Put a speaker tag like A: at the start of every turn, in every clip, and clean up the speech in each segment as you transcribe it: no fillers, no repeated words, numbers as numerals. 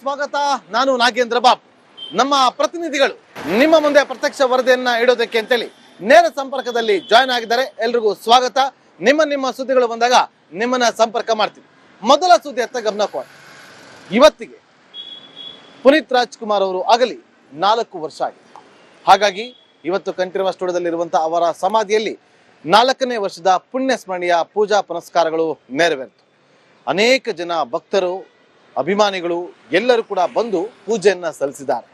A: ಸ್ವಾಗತ. ನಾನು ನಾಗೇಂದ್ರ ಬಾಬ್. ನಮ್ಮ ಪ್ರತಿನಿಧಿಗಳು ನಿಮ್ಮ ಮುಂದೆ ಪ್ರತ್ಯಕ್ಷ ವರದಿಯನ್ನ ಇಡೋದಕ್ಕೆ ಅಂತೇಳಿ ನೇರ ಸಂಪರ್ಕದಲ್ಲಿ ಜಾಯ್ನ್ ಆಗಿದ್ದಾರೆ. ಎಲ್ರಿಗೂ ಸ್ವಾಗತ. ನಿಮ್ಮ ಸುದ್ದಿಗಳು ಬಂದಾಗ ನಿಮ್ಮನ್ನ ಸಂಪರ್ಕ ಮಾಡ್ತೀವಿ. ಮೊದಲ ಸುದ್ದಿ ಅತ್ತ ಗಮನ ಕೊಡಿ. ಇವತ್ತಿಗೆ ಪುನೀತ್ ರಾಜ್ಕುಮಾರ್ ಅವರು ಆಗಲಿ 4 ವರ್ಷ ಆಗಿದೆ. ಹಾಗಾಗಿ ಇವತ್ತು ಕಂಠೀರವ ಸ್ಟುಡಿಯೋದಲ್ಲಿರುವಂತಹ ಅವರ ಸಮಾಧಿಯಲ್ಲಿ 4ನೇ ವರ್ಷದ ಪುಣ್ಯ ಸ್ಮರಣೆಯ ಪೂಜಾ ಪುನಸ್ಕಾರಗಳು ನೆರವೇರಿತು. ಅನೇಕ ಜನ ಭಕ್ತರು, ಅಭಿಮಾನಿಗಳು ಎಲ್ಲರೂ ಕೂಡ ಬಂದು ಪೂಜೆಯನ್ನ ಸಲ್ಲಿಸಿದ್ದಾರೆ.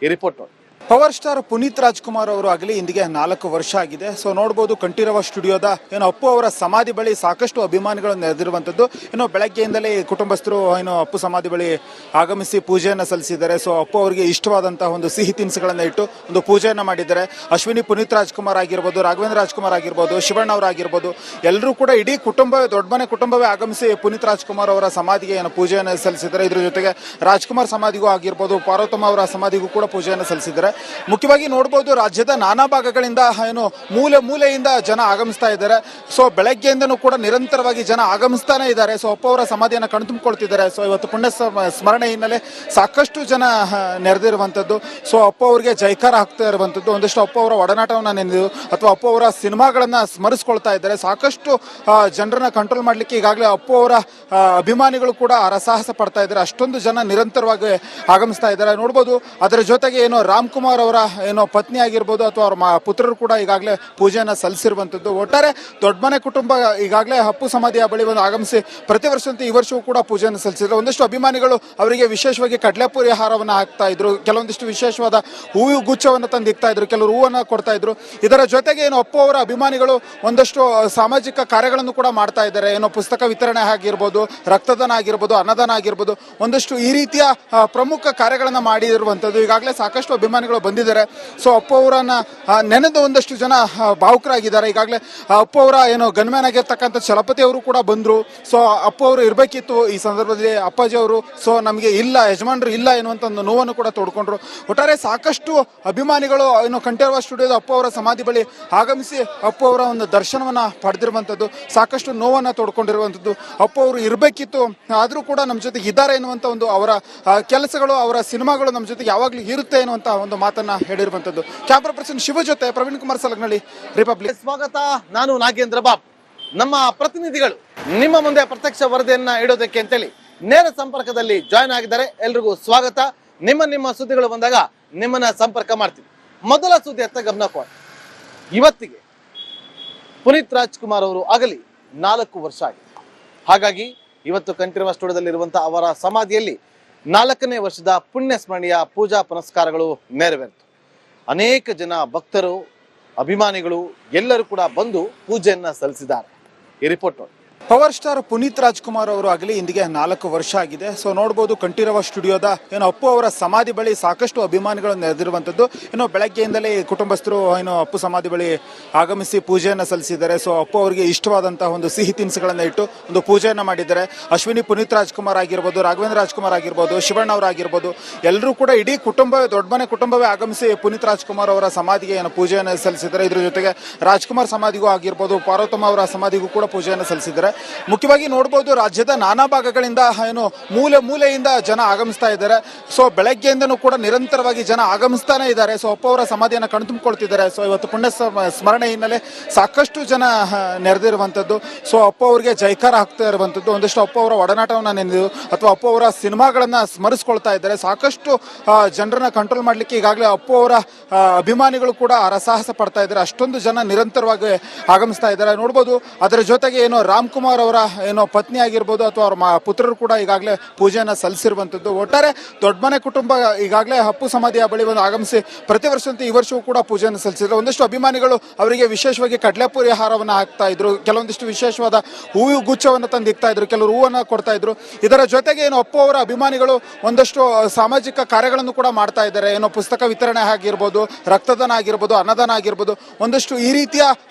A: ಈ ರಿಪೋರ್ಟ್ ನೋಡಿ.
B: ಪವರ್ ಸ್ಟಾರ್ ಪುನೀತ್ ರಾಜ್ಕುಮಾರ್ ಅವರು ಆಗಲಿ ಇಂದಿಗೆ 4 ವರ್ಷ ಆಗಿದೆ. ಸೊ ನೋಡಬಹುದು ಕಂಠೀರವ ಸ್ಟುಡಿಯೋದ ಅಪ್ಪು ಅವರ ಸಮಾಧಿ ಬಳಿ ಸಾಕಷ್ಟು ಅಭಿಮಾನಿಗಳು ನೆರೆದಿರುವಂತದ್ದು. ಬೆಳಗ್ಗೆಯಿಂದಲೇ ಕುಟುಂಬಸ್ಥರು ಅಪ್ಪು ಸಮಾಧಿ ಬಳಿ ಆಗಮಿಸಿ ಪೂಜೆಯನ್ನ ಸಲ್ಲಿಸಿದ್ದಾರೆ. ಸೊ ಅಪ್ಪು ಅವರಿಗೆ ಇಷ್ಟವಾದಂತಹ ಒಂದು ಸಿಹಿ ತಿನಿಸುಗಳನ್ನ ಇಟ್ಟು ಒಂದು ಪೂಜೆಯನ್ನ ಮಾಡಿದ್ದಾರೆ. ಅಶ್ವಿನಿ ಪುನೀತ್ ರಾಜ್ಕುಮಾರ್ ಆಗಿರ್ಬೋದು, ರಾಘವೇಂದ್ರ ರಾಜ್ಕುಮಾರ್ ಆಗಿರ್ಬೋದು, ಶಿವಣ್ಣ ಅವರಾಗಿರ್ಬೋದು, ಎಲ್ಲರೂ ಕೂಡ ಇಡೀ ಕುಟುಂಬವೇ, ದೊಡ್ಡ ಮನೆ ಕುಟುಂಬವೇ ಆಗಮಿಸಿ ಪುನೀತ್ ರಾಜ್ಕುಮಾರ್ ಅವರ ಸಮಾಧಿಗೆ ಪೂಜೆಯನ್ನು ಸಲ್ಲಿಸಿದ್ದಾರೆ. ಇದ್ರ ಜೊತೆಗೆ ರಾಜ್ಕುಮಾರ್ ಸಮಾಧಿಗೂ ಆಗಿರ್ಬೋದು, ಪಾರ್ವತಮ್ಮ ಅವರ ಸಮಾಧಿಗೂ ಕೂಡ ಪೂಜೆಯನ್ನು ಸಲ್ಲಿಸಿದ್ದಾರೆ. ಮುಖ್ಯವಾಗಿ ನೋಡಬಹುದು, ರಾಜ್ಯದ ನಾನಾ ಭಾಗಗಳಿಂದ ಮೂಲೆಯಿಂದ ಜನ ಆಗಮಿಸ್ತಾ ಇದ್ದಾರೆ. ಸೊ ಬೆಳಗ್ಗೆಯಿಂದನೂ ಕೂಡ ನಿರಂತರವಾಗಿ ಜನ ಆಗಮಿಸ್ತಾನೆ ಇದ್ದಾರೆ. ಸೊ ಅಪ್ಪು ಅವರ ಸಮಾಧಿಯನ್ನು ಕಣ್ತುಂಬಿಕೊಳ್ತಿದ್ದಾರೆ. ಸೊ ಇವತ್ತು ಪುಣ್ಯ ಸ್ಮರಣೆ ಹಿನ್ನೆಲೆ ಸಾಕಷ್ಟು ಜನ ನೆರೆದಿರುವಂತದ್ದು. ಸೊ ಅಪ್ಪು ಅವರಿಗೆ ಜೈಕಾರ ಹಾಕ್ತಾ ಇರುವಂತದ್ದು. ಒಂದಿಷ್ಟು ಅಪ್ಪು ಅವರ ಒಡನಾಟವನ್ನು ನೆನೆದು ಅಥವಾ ಅಪ್ಪು ಅವರ ಸಿನಿಮಾಗಳನ್ನ ಸ್ಮರಿಸ್ಕೊಳ್ತಾ ಇದ್ದಾರೆ. ಸಾಕಷ್ಟು ಜನರನ್ನ ಕಂಟ್ರೋಲ್ ಮಾಡ್ಲಿಕ್ಕೆ ಈಗಾಗಲೇ ಅಪ್ಪು ಅವರ ಅಭಿಮಾನಿಗಳು ಕೂಡ ಹರಸಾಹಸ ಪಡ್ತಾ ಇದ್ದಾರೆ. ಅಷ್ಟೊಂದು ಜನ ನಿರಂತರವಾಗಿ ಆಗಮಿಸ್ತಾ ಇದ್ದಾರೆ ನೋಡಬಹುದು. ಅದರ ಜೊತೆಗೆ ರಾಮ್ ಕುಮಾರ್ ಅವರ ಪತ್ನಿ ಆಗಿರ್ಬೋದು ಅಥವಾ ಅವರ ಪುತ್ರರು ಕೂಡ ಈಗಾಗಲೇ ಪೂಜೆಯನ್ನ ಸಲ್ಲಿಸಿರುವಂತದ್ದು. ಒಟ್ಟಾರೆ ದೊಡ್ಡ ಮನೆ ಕುಟುಂಬ ಈಗಾಗಲೇ ಅಪ್ಪು ಸಮಾಧಿಯ ಬಳಿ ಆಗಮಿಸಿ ಪ್ರತಿ ವರ್ಷದಂತೆ ಈ ವರ್ಷವೂ ಕೂಡ ಪೂಜೆಯನ್ನು ಸಲ್ಲಿಸಿದ್ರು. ಒಂದಿಷ್ಟು ಅಭಿಮಾನಿಗಳು ಅವರಿಗೆ ವಿಶೇಷವಾಗಿ ಕಡಲೆಪುರಿ ಆಹಾರವನ್ನು ಹಾಕ್ತಾ ಇದ್ರು, ಕೆಲವೊಂದಿಷ್ಟು ವಿಶೇಷವಾದ ಹೂವು ಗುಚ್ಛವನ್ನು ತಂದು ಇಕ್ತಾ ಇದ್ರು, ಕೆಲವರು ಹೂವನ್ನು ಕೊಡ್ತಾ ಇದ್ರು. ಇದರ ಜೊತೆಗೆ ಅಪ್ಪು ಅವರ ಅಭಿಮಾನಿಗಳು ಒಂದಷ್ಟು ಸಾಮಾಜಿಕ ಕಾರ್ಯಗಳನ್ನು ಕೂಡ ಮಾಡ್ತಾ ಇದ್ದಾರೆ. ಪುಸ್ತಕ ವಿತರಣೆ ಆಗಿರ್ಬೋದು, ರಕ್ತದಾನ ಆಗಿರ್ಬೋದು, ಅನ್ನದಾನ ಆಗಿರ್ಬೋದು, ಒಂದಷ್ಟು ಈ ರೀತಿಯ ಪ್ರಮುಖ ಕಾರ್ಯಗಳನ್ನು ಮಾಡಿರುವಂತದ್ದು. ಈಗಾಗಲೇ ಸಾಕಷ್ಟು ಅಭಿಮಾನಿಗಳು ಬಂದಿದ್ದಾರೆ. ಸೊ ಅಪ್ಪು ಅವರನ್ನ ನೆನೆದು ಒಂದಷ್ಟು ಜನ ಭಾವುಕರಾಗಿದ್ದಾರೆ. ಈಗಾಗಲೇ ಅಪ್ಪು ಅವರ ಗನ್ಮ್ಯಾನ್ ಆಗಿರ್ತಕ್ಕಂಥ ಚಲಪತಿ ಅವರು ಕೂಡ ಬಂದ್ರು. ಸೊ ಅಪ್ಪು ಅವರು ಇರಬೇಕಿತ್ತು ಈ ಸಂದರ್ಭದಲ್ಲಿ ಅಪ್ಪಾಜಿ ಅವರು. ಸೊ ನಮಗೆ ಇಲ್ಲ, ಯಜಮಾನರು ಇಲ್ಲ ಎನ್ನುವಂತ ಒಂದು ನೋವನ್ನು ಕೂಡ ತೋಡ್ಕೊಂಡ್ರು. ಒಟ್ಟಾರೆ ಸಾಕಷ್ಟು ಅಭಿಮಾನಿಗಳು ಕಂಠೀರವ ಸ್ಟುಡಿಯೋದ ಅಪ್ಪು ಅವರ ಸಮಾಧಿ ಬಳಿ ಆಗಮಿಸಿ ಅಪ್ಪು ಅವರ ಒಂದು ದರ್ಶನವನ್ನ ಪಡೆದಿರುವಂತದ್ದು, ಸಾಕಷ್ಟು ನೋವನ್ನ ತೋಡ್ಕೊಂಡಿರುವಂತದ್ದು. ಅಪ್ಪು ಅವರು ಇರಬೇಕಿತ್ತು, ಆದ್ರೂ ಕೂಡ ನಮ್ಮ ಜೊತೆಗೆ ಇದ್ದಾರೆ ಎನ್ನುವಂತ ಒಂದು ಅವರ ಕೆಲಸಗಳು, ಅವರ ಸಿನಿಮಾಗಳು ನಮ್ಮ ಜೊತೆಗೆ ಯಾವಾಗ್ಲೂ ಇರುತ್ತೆ ಎನ್ನುವಂತ ಒಂದು ಮಾತನ್ನ ಹೇಳಿರುವಂತದ್ದು. ಕ್ಯಾಮ್ರಾ ಪರ್ಸನ್ ಶಿವ ಜೊತೆ ಪ್ರವೀಣ್ ಕುಮಾರ್ ಸಲಗನಹಳ್ಳಿ, ರಿಪಬ್ಲಿಕ್.
A: ಸ್ವಾಗತ. ನಾನು ನಾಗೇಂದ್ರ ಬಾಬ್. ನಮ್ಮ ಪ್ರತಿನಿಧಿಗಳು ನಿಮ್ಮ ಮುಂದೆ ಪ್ರತ್ಯಕ್ಷ ವರದಿಯನ್ನ ಇಡೋದಕ್ಕೆ ಅಂತೇಳಿ ನೇರ ಸಂಪರ್ಕದಲ್ಲಿ ಜಾಯ್ನ್ ಆಗಿದ್ದಾರೆ. ಎಲ್ರಿಗೂ ಸ್ವಾಗತ. ನಿಮ್ಮ ಸುದ್ದಿಗಳು ಬಂದಾಗ ನಿಮ್ಮನ್ನ ಸಂಪರ್ಕ ಮಾಡ್ತೀವಿ. ಮೊದಲ ಸುದ್ದಿ ಅತ್ತ ಗಮನ ಕೊಡಿ. ಇವತ್ತಿಗೆ ಪುನೀತ್ ರಾಜ್ಕುಮಾರ್ ಅವರು ಆಗಲಿ 4 ವರ್ಷ ಆಗಿದೆ. ಹಾಗಾಗಿ ಇವತ್ತು ಕಂಠೀರವ ಸ್ಟುಡಿಯೋದಲ್ಲಿರುವಂತಹ ಅವರ ಸಮಾಧಿಯಲ್ಲಿ 4ನೇ ವರ್ಷದ ಪುಣ್ಯ ಸ್ಮರಣೆಯ ಪೂಜಾ ಪುನಸ್ಕಾರಗಳು ನೆರವೇರಿತು. ಅನೇಕ ಜನ ಭಕ್ತರು, ಅಭಿಮಾನಿಗಳು ಎಲ್ಲರೂ ಕೂಡ ಬಂದು ಪೂಜೆಯನ್ನ ಸಲ್ಲಿಸಿದ್ದಾರೆ. ಈ ರಿಪೋರ್ಟ್ ನೋಡಿ.
B: ಪವರ್ ಸ್ಟಾರ್ ಪುನೀತ್ ರಾಜ್ಕುಮಾರ್ ಅವರು ಆಗಲಿ ಇಂದಿಗೆ 4 ವರ್ಷ ಆಗಿದೆ. ಸೊ ನೋಡಬಹುದು ಕಂಠೀರವ ಸ್ಟುಡಿಯೋದ ಅಪ್ಪು ಅವರ ಸಮಾಧಿ ಬಳಿ ಸಾಕಷ್ಟು ಅಭಿಮಾನಿಗಳು ನೆರೆದಿರುವಂತದ್ದು. ಬೆಳಗ್ಗೆಯಿಂದಲೇ ಕುಟುಂಬಸ್ಥರು ಅಪ್ಪು ಸಮಾಧಿ ಬಳಿ ಆಗಮಿಸಿ ಪೂಜೆಯನ್ನ ಸಲ್ಲಿಸಿದ್ದಾರೆ. ಸೊ ಅಪ್ಪು ಅವರಿಗೆ ಇಷ್ಟವಾದಂತಹ ಒಂದು ಸಿಹಿ ತಿನಿಸುಗಳನ್ನ ಇಟ್ಟು ಒಂದು ಪೂಜೆಯನ್ನ ಮಾಡಿದ್ದಾರೆ. ಅಶ್ವಿನಿ ಪುನೀತ್ ರಾಜ್ಕುಮಾರ್ ಆಗಿರ್ಬೋದು, ರಾಘವೇಂದ್ರ ರಾಜ್ಕುಮಾರ್ ಆಗಿರ್ಬೋದು, ಶಿವಣ್ಣ ಅವರಾಗಿರ್ಬೋದು, ಎಲ್ಲರೂ ಕೂಡ ಇಡೀ ಕುಟುಂಬವೇ, ದೊಡ್ಡ ಮನೆ ಕುಟುಂಬವೇ ಆಗಮಿಸಿ ಪುನೀತ್ ರಾಜ್ಕುಮಾರ್ ಅವರ ಸಮಾಧಿಗೆ ಪೂಜೆಯನ್ನು ಸಲ್ಲಿಸಿದ್ದಾರೆ. ಇದ್ರ ಜೊತೆಗೆ ರಾಜ್ಕುಮಾರ್ ಸಮಾಧಿಗೂ ಆಗಿರ್ಬೋದು, ಪಾರ್ವತಮ್ಮ ಅವರ ಸಮಾಧಿಗೂ ಕೂಡ ಪೂಜೆಯನ್ನು ಸಲ್ಲಿಸಿದ್ದಾರೆ. ಮುಖ್ಯವಾಗಿ ನೋಡಬಹುದು, ರಾಜ್ಯದ ನಾನಾ ಭಾಗಗಳಿಂದ ಮೂಲೆಯಿಂದ ಜನ ಆಗಮಿಸ್ತಾ ಇದ್ದಾರೆ. ಸೊ ಬೆಳಗ್ಗೆಯಿಂದನೂ ಕೂಡ ನಿರಂತರವಾಗಿ ಜನ ಆಗಮಿಸ್ತಾನೆ ಇದ್ದಾರೆ. ಸೊ ಅಪ್ಪು ಅವರ ಸಮಾಧಿಯನ್ನು ಕಣ್ತುಂಬಿಕೊಳ್ತಿದ್ದಾರೆ. ಸೊ ಇವತ್ತು ಪುಣ್ಯ ಸ್ಮರಣೆ ಹಿನ್ನೆಲೆ ಸಾಕಷ್ಟು ಜನ ನೆರೆದಿರುವಂತದ್ದು. ಸೊ ಅಪ್ಪು ಅವರಿಗೆ ಜೈಕಾರ ಹಾಕ್ತಾ ಇರುವಂತದ್ದು. ಒಂದಿಷ್ಟು ಅಪ್ಪು ಅವರ ಒಡನಾಟವನ್ನು ನೆನೆದು ಅಥವಾ ಅಪ್ಪು ಅವರ ಸಿನಿಮಾಗಳನ್ನ ಸ್ಮರಿಸ್ಕೊಳ್ತಾ ಇದ್ದಾರೆ. ಸಾಕಷ್ಟು ಜನರನ್ನ ಕಂಟ್ರೋಲ್ ಮಾಡ್ಲಿಕ್ಕೆ ಈಗಾಗಲೇ ಅಪ್ಪು ಅವರ ಅಭಿಮಾನಿಗಳು ಕೂಡ ಹರಸಾಹಸ ಪಡ್ತಾ ಇದ್ದಾರೆ. ಅಷ್ಟೊಂದು ಜನ ನಿರಂತರವಾಗಿ ಆಗಮಿಸ್ತಾ ಇದ್ದಾರೆ ನೋಡಬಹುದು. ಅದರ ಜೊತೆಗೆ ರಾಮ್ ಕುಮಾರ್ ಅವರ ಪತ್ನಿ ಆಗಿರ್ಬೋದು ಅಥವಾ ಅವರ ಪುತ್ರರು ಕೂಡ ಈಗಾಗಲೇ ಪೂಜೆಯನ್ನ ಸಲ್ಲಿಸಿರುವಂತದ್ದು. ಒಟ್ಟಾರೆ ದೊಡ್ಡ ಮನೆ ಕುಟುಂಬ ಈಗಾಗಲೇ ಅಪ್ಪು ಸಮಾಧಿಯ ಬಳಿ ಆಗಮಿಸಿ ಪ್ರತಿ ವರ್ಷದಂತೆ ಈ ವರ್ಷವೂ ಕೂಡ ಪೂಜೆಯನ್ನು ಸಲ್ಲಿಸಿದ್ರು. ಒಂದಿಷ್ಟು ಅಭಿಮಾನಿಗಳು ಅವರಿಗೆ ವಿಶೇಷವಾಗಿ ಕಡಲೆಪುರಿ ಆಹಾರವನ್ನು ಹಾಕ್ತಾ ಇದ್ರು, ಕೆಲವೊಂದಿಷ್ಟು ವಿಶೇಷವಾದ ಹೂವು ಗುಚ್ಛವನ್ನು ತಂದು ಇಕ್ತಾ ಇದ್ರು, ಕೆಲವರು ಹೂವನ್ನು ಕೊಡ್ತಾ ಇದ್ರು. ಇದರ ಜೊತೆಗೆ ಅಪ್ಪು ಅವರ ಅಭಿಮಾನಿಗಳು ಒಂದಷ್ಟು ಸಾಮಾಜಿಕ ಕಾರ್ಯಗಳನ್ನು ಕೂಡ ಮಾಡ್ತಾ ಇದ್ದಾರೆ. ಪುಸ್ತಕ ವಿತರಣೆ ಆಗಿರ್ಬೋದು, ರಕ್ತದಾನ ಆಗಿರ್ಬೋದು, ಅನ್ನದಾನ ಆಗಿರ್ಬೋದು, ಒಂದಷ್ಟು ಈ ರೀತಿಯ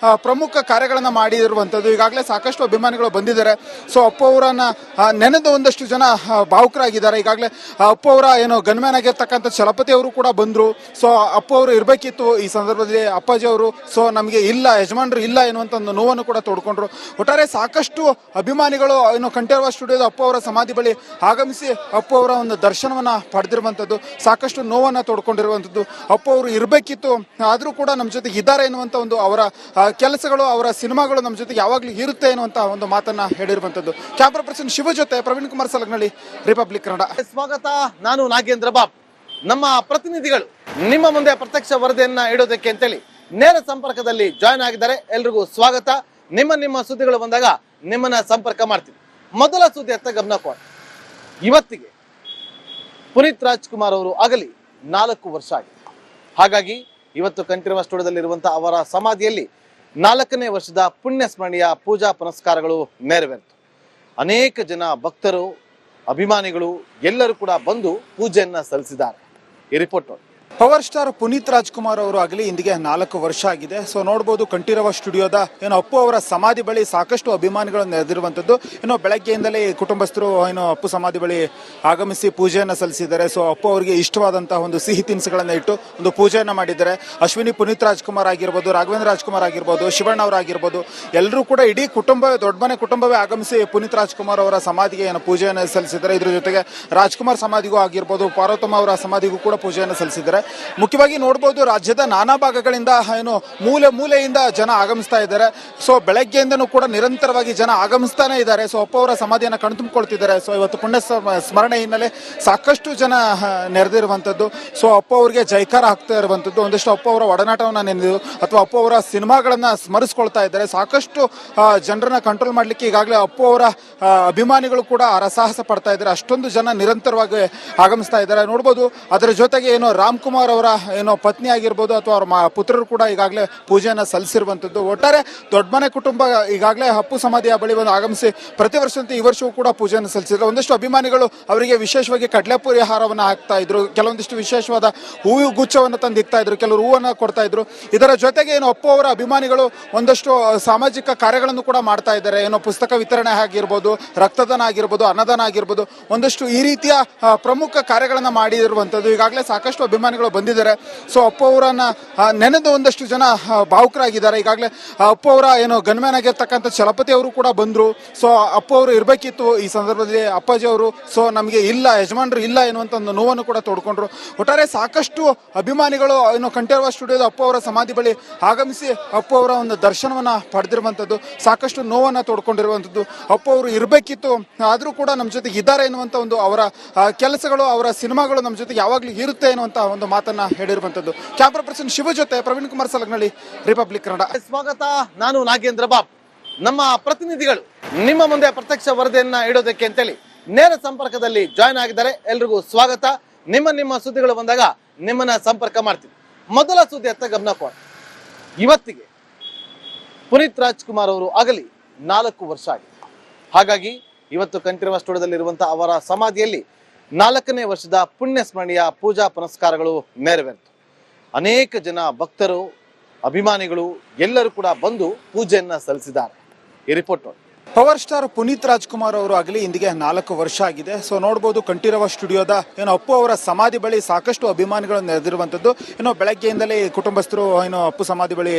B: ಪ್ರಮುಖ ಕಾರ್ಯಗಳನ್ನು ಮಾಡಿರುವಂತದ್ದು. ಈಗಾಗಲೇ ಸಾಕಷ್ಟು ಅಭಿಮಾನಿಗಳು ಅಭಿಮಾನಿಗಳು ಬಂದಿದ್ದಾರೆ. ಸೊ ಅಪ್ಪು ಅವರನ್ನ ನೆನೆದ ಒಂದಷ್ಟು ಜನ ಭಾವುಕರಾಗಿದ್ದಾರೆ. ಈಗಾಗಲೇ ಅಪ್ಪು ಅವರ ಏನು ಗನ್ಮ್ಯಾನ್ ಆಗಿರ್ತಕ್ಕಂಥ ಚಲಪತಿ ಅವರು ಕೂಡ ಬಂದರು. ಸೊ ಅಪ್ಪು ಅವರು ಇರಬೇಕಿತ್ತು ಈ ಸಂದರ್ಭದಲ್ಲಿ ಅಪ್ಪಾಜಿ ಅವರು. ಸೊ ನಮಗೆ ಇಲ್ಲ, ಯಜಮಾನರು ಇಲ್ಲ ಎನ್ನುವಂಥ ಒಂದು ನೋವನ್ನು ಕೂಡ ತೋಡ್ಕೊಂಡ್ರು. ಒಟ್ಟಾರೆ ಸಾಕಷ್ಟು ಅಭಿಮಾನಿಗಳು ಏನು ಕಂಠೀರವ ಸ್ಟುಡಿಯೋದ ಅಪ್ಪು ಅವರ ಸಮಾಧಿ ಬಳಿ ಆಗಮಿಸಿ ಅಪ್ಪು ಅವರ ಒಂದು ದರ್ಶನವನ್ನ ಪಡೆದಿರುವಂಥದ್ದು, ಸಾಕಷ್ಟು ನೋವನ್ನು ತೋಡ್ಕೊಂಡಿರುವಂಥದ್ದು. ಅಪ್ಪು ಅವರು ಇರಬೇಕಿತ್ತು, ಆದರೂ ಕೂಡ ನಮ್ಮ ಜೊತೆಗೆ ಇದ್ದಾರೆ ಎನ್ನುವಂಥ ಒಂದು ಅವರ ಕೆಲಸಗಳು, ಅವರ ಸಿನಿಮಾಗಳು ನಮ್ಮ ಜೊತೆಗೆ ಯಾವಾಗಲೂ ಇರುತ್ತೆ ಎನ್ನುವಂಥ ಒಂದು ಮಾತನ್ನ ಹೇಳಿರುವಂಥದ್ದು. ಕ್ಯಾಮ್ರಾ ಪರ್ಸನ್ ಶಿವ ಜೊತೆ ಪ್ರವೀಣ್ ಕುಮಾರ್ ಸಲಗನಹಳ್ಳಿ, ರಿಪಬ್ಲಿಕ್ ಕನ್ನಡ.
A: ಸ್ವಾಗತ, ನಾನು ನಾಗೇಂದ್ರ ಬಾಬ್. ನಮ್ಮ ಪ್ರತಿನಿಧಿಗಳು ನಿಮ್ಮ ಮುಂದೆ ಪ್ರತ್ಯಕ್ಷ ವರದಿಯನ್ನ ಇಡೋದಕ್ಕೆ ಅಂತೇಳಿ ನೇರ ಸಂಪರ್ಕದಲ್ಲಿ ಜಾಯ್ನ್ ಆಗಿದ್ದಾರೆ. ಎಲ್ರಿಗೂ ಸ್ವಾಗತ. ನಿಮ್ಮ ಸುದ್ದಿಗಳು ಬಂದಾಗ ನಿಮ್ಮನ್ನ ಸಂಪರ್ಕ ಮಾಡ್ತೀವಿ. ಮೊದಲ ಸುದ್ದಿ ಅತ್ತ ಗಮನ ಕೊಡಿ. ಇವತ್ತಿಗೆ ಪುನೀತ್ ರಾಜ್ಕುಮಾರ್ ಅವರು ಆಗಲಿ 4 ವರ್ಷ ಆಗಿದೆ. ಹಾಗಾಗಿ ಇವತ್ತು ಕಂಠೀರವ ಸ್ಟುಡಿಯೋದಲ್ಲಿರುವಂತಹ ಅವರ ಸಮಾಧಿಯಲ್ಲಿ 4ನೇ ವರ್ಷದ ಪುಣ್ಯ ಸ್ಮರಣೀಯ ಪೂಜಾ ಪುನಸ್ಕಾರಗಳು ನೆರವೇರಿತು. ಅನೇಕ ಜನ ಭಕ್ತರು, ಅಭಿಮಾನಿಗಳು ಎಲ್ಲರೂ ಕೂಡ ಬಂದು ಪೂಜೆಯನ್ನ ಸಲ್ಲಿಸಿದ್ದಾರೆ. ಈ ರಿಪೋರ್ಟ್ ನೋಡಿ.
B: ಪವರ್ ಸ್ಟಾರ್ ಪುನೀತ್ ರಾಜ್ಕುಮಾರ್ ಅವರು ಆಗಲಿ ಇಂದಿಗೆ 4 ವರ್ಷ ಆಗಿದೆ. ಸೊ ನೋಡ್ಬೋದು ಕಂಠೀರವ ಸ್ಟುಡಿಯೋದ ಏನು ಅಪ್ಪು ಅವರ ಸಮಾಧಿ ಬಳಿ ಸಾಕಷ್ಟು ಅಭಿಮಾನಿಗಳು ನೆರೆದಿರುವಂಥದ್ದು. ಏನೋ ಬೆಳಗ್ಗೆಯಿಂದಲೇ ಕುಟುಂಬಸ್ಥರು ಏನು ಅಪ್ಪು ಸಮಾಧಿ ಬಳಿ ಆಗಮಿಸಿ ಪೂಜೆಯನ್ನು ಸಲ್ಲಿಸಿದ್ದಾರೆ. ಸೊ ಅಪ್ಪು ಅವರಿಗೆ ಇಷ್ಟವಾದಂತಹ ಒಂದು ಸಿಹಿ ತಿನಿಸುಗಳನ್ನು ಇಟ್ಟು ಒಂದು ಪೂಜೆಯನ್ನು ಮಾಡಿದ್ದಾರೆ. ಅಶ್ವಿನಿ ಪುನೀತ್ ರಾಜ್ಕುಮಾರ್ ಆಗಿರ್ಬೋದು, ರಾಘವೇಂದ್ರ ರಾಜ್ಕುಮಾರ್ ಆಗಿರ್ಬೋದು, ಶಿವಣ್ಣ ಅವರಾಗಿರ್ಬೋದು, ಎಲ್ಲರೂ ಕೂಡ ಇಡೀ ಕುಟುಂಬವೇ, ದೊಡ್ಡ ಮನೆ ಕುಟುಂಬವೇ ಆಗಮಿಸಿ ಪುನೀತ್ ರಾಜ್ಕುಮಾರ್ ಅವರ ಸಮಾಧಿಗೆ ಏನು ಪೂಜೆಯನ್ನು ಸಲ್ಲಿಸಿದ್ದಾರೆ. ಇದ್ರ ಜೊತೆಗೆ ರಾಜ್ಕುಮಾರ್ ಸಮಾಧಿಗೂ ಆಗಿರ್ಬೋದು, ಪಾರ್ವತಮ್ಮ ಅವರ ಸಮಾಧಿಗೂ ಕೂಡ ಪೂಜೆಯನ್ನು ಸಲ್ಲಿಸಿದ್ದಾರೆ. ಮುಖ್ಯವಾಗಿ ನೋಡ್ಬೋದು, ರಾಜ್ಯದ ನಾನಾ ಭಾಗಗಳಿಂದ ಏನು ಮೂಲೆಯಿಂದ ಜನ ಆಗಮಿಸ್ತಾ ಇದ್ದಾರೆ. ಸೊ ಬೆಳಗ್ಗೆಯಿಂದನೂ ಕೂಡ ನಿರಂತರವಾಗಿ ಜನ ಆಗಮಿಸ್ತಾನೆ ಇದ್ದಾರೆ. ಸೊ ಅಪ್ಪು ಅವರ ಸಮಾಧಿಯನ್ನು ಕಣ್ತುಂಬಿಕೊಳ್ತಿದ್ದಾರೆ. ಸೊ ಇವತ್ತು ಪುಣ್ಯ ಸ್ಮರಣೆ ಹಿನ್ನೆಲೆ ಸಾಕಷ್ಟು ಜನ ನೆರೆದಿರುವಂಥದ್ದು. ಸೊ ಅಪ್ಪು ಅವರಿಗೆ ಜೈಕಾರ ಹಾಕ್ತಾ ಇರುವಂಥದ್ದು. ಒಂದಿಷ್ಟು ಅಪ್ಪು ಅವರ ಒಡನಾಟವನ್ನು ನೆನೆದು ಅಥವಾ ಅಪ್ಪು ಅವರ ಸಿನಿಮಾಗಳನ್ನ ಸ್ಮರಿಸ್ಕೊಳ್ತಾ ಇದ್ದಾರೆ. ಸಾಕಷ್ಟು ಜನರನ್ನ ಕಂಟ್ರೋಲ್ ಮಾಡಲಿಕ್ಕೆ ಈಗಾಗಲೇ ಅಪ್ಪು ಅವರ ಅಭಿಮಾನಿಗಳು ಕೂಡ ಹರಸಾಹಸ ಪಡ್ತಾ ಇದ್ದಾರೆ. ಅಷ್ಟೊಂದು ಜನ ನಿರಂತರವಾಗಿ ಆಗಮಿಸ್ತಾ ಇದ್ದಾರೆ ನೋಡ್ಬೋದು. ಅದರ ಜೊತೆಗೆ ಏನು ರಾಮ್ಕುಮಾರ್ ಅವರ ಏನೋ ಪತ್ನಿ ಆಗಿರ್ಬೋದು ಅಥವಾ ಅವರ ಪುತ್ರರು ಕೂಡ ಈಗಾಗಲೇ ಪೂಜೆಯನ್ನು ಸಲ್ಲಿಸಿರುವಂಥದ್ದು. ಒಟ್ಟಾರೆ ದೊಡ್ಡ ಮನೆ ಕುಟುಂಬ ಈಗಾಗಲೇ ಅಪ್ಪು ಸಮಾಧಿಯ ಬಳಿ ಒಂದು ಆಗಮಿಸಿ ಪ್ರತಿ ವರ್ಷದಂತೆ ಈ ವರ್ಷವೂ ಕೂಡ ಪೂಜೆಯನ್ನು ಸಲ್ಲಿಸಿದ್ರು. ಒಂದಿಷ್ಟು ಅಭಿಮಾನಿಗಳು ಅವರಿಗೆ ವಿಶೇಷವಾಗಿ ಕಡಲೆಪುರಿ ಹಾರವನ್ನು ಹಾಕ್ತಾ ಇದ್ರು, ಕೆಲವೊಂದಿಷ್ಟು ವಿಶೇಷವಾದ ಹೂವು ಗುಚ್ಛವನ್ನು ತಂದು ಇಕ್ತಾ ಇದ್ರು, ಕೆಲವರು ಹೂವನ್ನು ಕೊಡ್ತಾ ಇದ್ರು. ಇದರ ಜೊತೆಗೆ ಏನು ಅಪ್ಪು ಅವರ ಅಭಿಮಾನಿಗಳು ಒಂದಷ್ಟು ಸಾಮಾಜಿಕ ಕಾರ್ಯಗಳನ್ನು ಕೂಡ ಮಾಡ್ತಾ ಇದ್ದಾರೆ. ಏನೋ ಪುಸ್ತಕ ವಿತರಣೆ ಆಗಿರ್ಬೋದು, ರಕ್ತದಾನ ಆಗಿರ್ಬೋದು, ಅನ್ನದಾನ ಆಗಿರ್ಬೋದು, ಒಂದಷ್ಟು ಈ ರೀತಿಯ ಪ್ರಮುಖ ಕಾರ್ಯಗಳನ್ನು ಮಾಡಿರುವಂಥದ್ದು. ಈಗಾಗಲೇ ಸಾಕಷ್ಟು ಅಭಿಮಾನಿಗಳು ಬಂದಿದ್ದಾರೆ. ಸೊ ಅಪ್ಪು ಅವರನ್ನ ನೆನೆದ ಒಂದಷ್ಟು ಜನ ಭಾವುಕರಾಗಿದ್ದಾರೆ. ಈಗಾಗಲೇ ಅಪ್ಪು ಅವರ ಏನು ಗನ್ಮ್ಯಾನ್ ಆಗಿರ್ತಕ್ಕಂಥ ಚಲಪತಿ ಅವರು ಕೂಡ ಬಂದರು. ಸೊ ಅಪ್ಪು ಅವರು ಇರಬೇಕಿತ್ತು ಈ ಸಂದರ್ಭದಲ್ಲಿ ಅಪ್ಪಾಜಿ ಅವರು. ಸೊ ನಮಗೆ ಇಲ್ಲ, ಯಜಮಾನರು ಇಲ್ಲ ಎನ್ನುವಂಥ ಒಂದು ನೋವನ್ನು ಕೂಡ ತೋಡ್ಕೊಂಡ್ರು. ಒಟ್ಟಾರೆ ಸಾಕಷ್ಟು ಅಭಿಮಾನಿಗಳು ಏನು ಕಂಠೀರವ ಸ್ಟುಡಿಯೋದ ಅಪ್ಪು ಅವರ ಸಮಾಧಿ ಬಳಿ ಆಗಮಿಸಿ ಅಪ್ಪು ಅವರ ಒಂದು ದರ್ಶನವನ್ನ ಪಡೆದಿರುವಂಥದ್ದು, ಸಾಕಷ್ಟು ನೋವನ್ನು ತೋಡ್ಕೊಂಡಿರುವಂಥದ್ದು. ಅಪ್ಪು ಅವರು ಇರಬೇಕಿತ್ತು, ಆದರೂ ಕೂಡ ನಮ್ಮ ಜೊತೆಗೆ ಇದ್ದಾರೆ ಎನ್ನುವಂಥ ಒಂದು ಅವರ ಕೆಲಸಗಳು, ಅವರ ಸಿನಿಮಾಗಳು ನಮ್ಮ ಜೊತೆಗೆ ಯಾವಾಗಲೂ ಇರುತ್ತೆ ಎನ್ನುವಂಥ ಒಂದು ಮಾತನ್ನ ಹೇಳಿರುವಂಥದ್ದು. ಕ್ಯಾಮ್ರಾ ಪರ್ಸನ್ ಶಿವ ಜೊತೆ ಪ್ರವೀಣ್ ಕುಮಾರ್ ಸಲಗನಹಳ್ಳಿ, ರಿಪಬ್ಲಿಕ್ ಕನ್ನಡ.
A: ಸ್ವಾಗತ, ನಾನು ನಾಗೇಂದ್ರ ಬಾಬ್. ನಮ್ಮ ಪ್ರತಿನಿಧಿಗಳು ನಿಮ್ಮ ಮುಂದೆ ಪ್ರತ್ಯಕ್ಷ ವರದಿಯನ್ನ ಇಡೋದಕ್ಕೆ ಅಂತೇಳಿ ನೇರ ಸಂಪರ್ಕದಲ್ಲಿ ಜಾಯ್ನ್ ಆಗಿದ್ದಾರೆ. ಎಲ್ರಿಗೂ ಸ್ವಾಗತ. ನಿಮ್ಮ ಸುದ್ದಿಗಳು ಬಂದಾಗ ನಿಮ್ಮನ್ನ ಸಂಪರ್ಕ ಮಾಡ್ತೀವಿ. ಮೊದಲ ಸುದ್ದಿ ಅತ್ತ ಗಮನ ಕೊಡಿ. ಇವತ್ತಿಗೆ ಪುನೀತ್ ರಾಜ್ಕುಮಾರ್ ಅವರು ಆಗಲಿ 4 ವರ್ಷ ಆಗಿದೆ. ಹಾಗಾಗಿ ಇವತ್ತು ಕಂಠೀರವ ಸ್ಟುಡಿಯೋದಲ್ಲಿರುವಂತಹ ಅವರ ಸಮಾಧಿಯಲ್ಲಿ 4ನೇ ವರ್ಷದ ಪುಣ್ಯ ಸ್ಮರಣೀಯ ಪೂಜಾ ಪುನಸ್ಕಾರಗಳು ನೆರವೇರಿತು. ಅನೇಕ ಜನ ಭಕ್ತರು, ಅಭಿಮಾನಿಗಳು ಎಲ್ಲರೂ ಕೂಡ ಬಂದು ಪೂಜೆಯನ್ನ ಸಲ್ಲಿಸಿದ್ದಾರೆ. ಈ ರಿಪೋರ್ಟ್ ನೋಡಿ.
B: ಪವರ್ ಸ್ಟಾರ್ ಪುನೀತ್ ರಾಜ್ಕುಮಾರ್ ಅವರು ಆಗಲಿ ಇಂದಿಗೆ 4 ವರ್ಷ ಆಗಿದೆ. ಸೊ ನೋಡ್ಬೋದು ಕಂಠೀರವ ಸ್ಟುಡಿಯೋದ ಏನು ಅಪ್ಪು ಅವರ ಸಮಾಧಿ ಬಳಿ ಸಾಕಷ್ಟು ಅಭಿಮಾನಿಗಳು ನೆರೆದಿರುವಂಥದ್ದು. ಏನೋ ಬೆಳಗ್ಗೆಯಿಂದಲೇ ಕುಟುಂಬಸ್ಥರು ಏನು ಅಪ್ಪು ಸಮಾಧಿ ಬಳಿ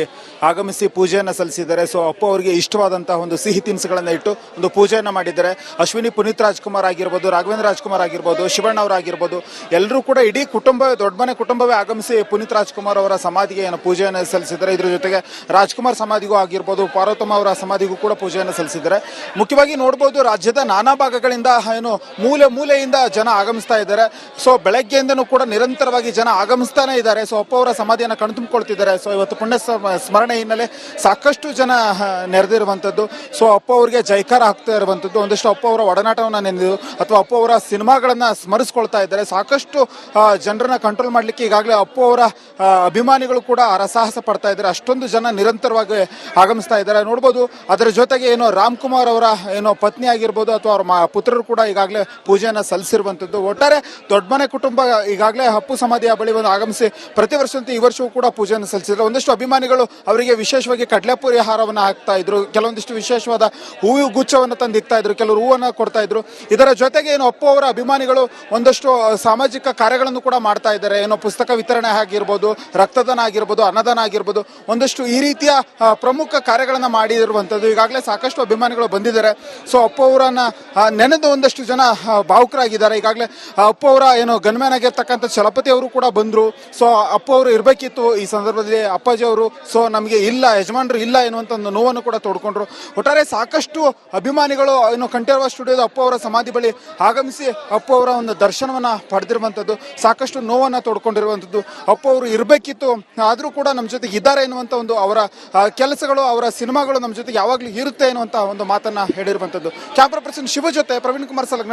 B: ಆಗಮಿಸಿ ಪೂಜೆಯನ್ನು ಸಲ್ಲಿಸಿದ್ದಾರೆ. ಸೊ ಅಪ್ಪು ಅವರಿಗೆ ಇಷ್ಟವಾದಂತಹ ಒಂದು ಸಿಹಿ ತಿನಿಸುಗಳನ್ನು ಇಟ್ಟು ಒಂದು ಪೂಜೆಯನ್ನು ಮಾಡಿದ್ದಾರೆ. ಅಶ್ವಿನಿ ಪುನೀತ್ ರಾಜ್ಕುಮಾರ್ ಆಗಿರ್ಬೋದು, ರಾಘವೇಂದ್ರ ರಾಜ್ಕುಮಾರ್ ಆಗಿರ್ಬೋದು, ಶಿವಣ್ಣ ಅವರಾಗಿರ್ಬೋದು, ಎಲ್ಲರೂ ಕೂಡ ಇಡೀ ಕುಟುಂಬವೇ, ದೊಡ್ಡ ಮನೆ ಕುಟುಂಬವೇ ಆಗಮಿಸಿ ಪುನೀತ್ ರಾಜ್ಕುಮಾರ್ ಅವರ ಸಮಾಧಿಗೆ ಏನು ಪೂಜೆಯನ್ನು ಸಲ್ಲಿಸಿದ್ದಾರೆ. ಇದ್ರ ಜೊತೆಗೆ ರಾಜ್ಕುಮಾರ್ ಸಮಾಧಿಗೂ ಆಗಿರ್ಬೋದು, ಪಾರ್ವತಮ್ಮ ಅವರ ಸಮಾಧಿಗೂ ಕೂಡ ಪೂಜೆಯನ್ನು ಸಲ್ಲಿಸಿದ್ದಾರೆ. ಮುಖ್ಯವಾಗಿ ನೋಡ್ಬೋದು, ರಾಜ್ಯದ ನಾನಾ ಭಾಗಗಳಿಂದ ಏನು ಮೂಲೆಯಿಂದ ಜನ ಆಗಮಿಸ್ತಾ ಇದ್ದಾರೆ. ಸೊ ಬೆಳಗ್ಗೆಯಿಂದನೂ ಕೂಡ ನಿರಂತರವಾಗಿ ಜನ ಆಗಮಿಸ್ತಾನೆ ಇದ್ದಾರೆ. ಸೊ ಅಪ್ಪು ಅವರ ಸಮಾಧಿಯನ್ನು ಕಣ್ತುಂಬಿಕೊಳ್ತಿದ್ದಾರೆ. ಸೊ ಇವತ್ತು ಪುಣ್ಯ ಸ್ಮರಣೆ ಹಿನ್ನೆಲೆ ಸಾಕಷ್ಟು ಜನ ನೆರೆದಿರುವಂಥದ್ದು. ಸೊ ಅಪ್ಪು ಅವರಿಗೆ ಜೈಕಾರ ಹಾಕ್ತಾ ಇರುವಂಥದ್ದು. ಒಂದಿಷ್ಟು ಅಪ್ಪು ಅವರ ಒಡನಾಟವನ್ನು ನೆನೆದು ಅಥವಾ ಅಪ್ಪು ಅವರ ಸಿನಿಮಾಗಳನ್ನ ಸ್ಮರಿಸ್ಕೊಳ್ತಾ ಇದ್ದಾರೆ. ಸಾಕಷ್ಟು ಜನರನ್ನ ಕಂಟ್ರೋಲ್ ಮಾಡಲಿಕ್ಕೆ ಈಗಾಗಲೇ ಅಪ್ಪು ಅವರ ಅಭಿಮಾನಿಗಳು ಕೂಡ ಹರಸಾಹಸ ಪಡ್ತಾ ಇದ್ದಾರೆ. ಅಷ್ಟೊಂದು ಜನ ನಿರಂತರವಾಗಿ ಆಗಮಿಸ್ತಾ ಇದ್ದಾರೆ ನೋಡ್ಬೋದು. ಅದರ ಜೊತೆಗೆ ಏನು ರಾಮ್ಕುಮಾರ್ ರಾಜ್ಕುಮಾರ್ ಅವರ ಏನೋ ಪತ್ನಿ ಆಗಿರ್ಬೋದು ಅಥವಾ ಅವ್ರ ಪುತ್ರರು ಕೂಡ ಈಗಾಗಲೇ ಪೂಜೆಯನ್ನು ಸಲ್ಲಿಸಿರುವಂಥದ್ದು. ಒಟ್ಟಾರೆ ದೊಡ್ಡ ಮನೆ ಕುಟುಂಬ ಈಗಾಗಲೇ ಅಪ್ಪು ಸಮಾಧಿಯ ಬಳಿ ಒಂದು ಆಗಮಿಸಿ ಪ್ರತಿ ವರ್ಷದಂತೆ ಈ ವರ್ಷವೂ ಕೂಡ ಪೂಜೆಯನ್ನು ಸಲ್ಲಿಸಿದ್ರು. ಒಂದಷ್ಟು ಅಭಿಮಾನಿಗಳು ಅವರಿಗೆ ವಿಶೇಷವಾಗಿ ಕಡಲೆಪುರಿ ಹಾರವನ್ನು ಹಾಕ್ತಾ ಇದ್ರು, ಕೆಲವೊಂದಿಷ್ಟು ವಿಶೇಷವಾದ ಹೂವು ಗುಚ್ಛವನ್ನು ತಂದು ಇಕ್ತಾ ಇದ್ರು, ಕೆಲವರು ಹೂವನ್ನು ಕೊಡ್ತಾ ಇದ್ರು. ಇದರ ಜೊತೆಗೆ ಏನು ಅಪ್ಪು ಅವರ ಅಭಿಮಾನಿಗಳು ಒಂದಷ್ಟು ಸಾಮಾಜಿಕ ಕಾರ್ಯಗಳನ್ನು ಕೂಡ ಮಾಡ್ತಾ ಇದ್ದಾರೆ. ಏನೋ ಪುಸ್ತಕ ವಿತರಣೆ ಆಗಿರ್ಬೋದು, ರಕ್ತದಾನ ಆಗಿರ್ಬೋದು, ಅನ್ನದಾನ ಆಗಿರ್ಬೋದು, ಒಂದಷ್ಟು ಈ ರೀತಿಯ ಪ್ರಮುಖ ಕಾರ್ಯಗಳನ್ನು ಮಾಡಿರುವಂಥದ್ದು. ಈಗಾಗಲೇ ಸಾಕಷ್ಟು ಅಭಿಮಾನಿಗಳು ಬಂದಿದ್ದಾರೆ. ಸೊ ಅಪ್ಪು ಅವರನ್ನ ನೆನೆದು ಒಂದಷ್ಟು ಜನ ಭಾವುಕರಾಗಿದ್ದಾರೆ. ಈಗಾಗಲೇ ಅಪ್ಪು ಅವರ ಏನು ಗನ್ಮ್ಯಾನ್ ಆಗಿರ್ತಕ್ಕಂಥ ಚಲಪತಿ ಅವರು ಕೂಡ ಬಂದರು. ಸೊ ಅಪ್ಪು ಅವರು ಇರಬೇಕಿತ್ತು ಈ ಸಂದರ್ಭದಲ್ಲಿ ಅಪ್ಪಾಜಿ ಅವರು, ಸೊ ನಮಗೆ ಇಲ್ಲ, ಯಜಮಾನರು ಇಲ್ಲ ಎನ್ನುವಂಥ ಒಂದು ನೋವನ್ನು ಕೂಡ ತೋಡ್ಕೊಂಡ್ರು. ಒಟ್ಟಾರೆ ಸಾಕಷ್ಟು ಅಭಿಮಾನಿಗಳು ಏನು ಕಂಠೀರವ ಸ್ಟುಡಿಯೋದ ಅಪ್ಪು ಅವರ ಸಮಾಧಿ ಬಳಿ ಆಗಮಿಸಿ ಅಪ್ಪು ಅವರ ಒಂದು ದರ್ಶನವನ್ನು ಪಡೆದಿರುವಂಥದ್ದು, ಸಾಕಷ್ಟು ನೋವನ್ನು ತೋಡ್ಕೊಂಡಿರುವಂಥದ್ದು. ಅಪ್ಪು ಅವರು ಇರಬೇಕಿತ್ತು, ಆದರೂ ಕೂಡ ನಮ್ಮ ಜೊತೆಗೆ ಇದ್ದಾರೆ ಎನ್ನುವಂಥ ಒಂದು ಅವರ ಕೆಲಸಗಳು, ಅವರ ಸಿನಿಮಾಗಳು ನಮ್ಮ ಜೊತೆಗೆ ಯಾವಾಗಲೂ ಇರುತ್ತೆ ಎನ್ನುವಂಥ ಒಂದು ಮಾತನ್ನು ಹೇಳಿರುವಂಥದ್ದು. ಕ್ಯಾಮ್ರಾ ಪರ್ಸನ್ ಶಿವ ಜೊತೆ ಪ್ರವೀಣ್ ಕುಮಾರ್ ಸಲಗ್.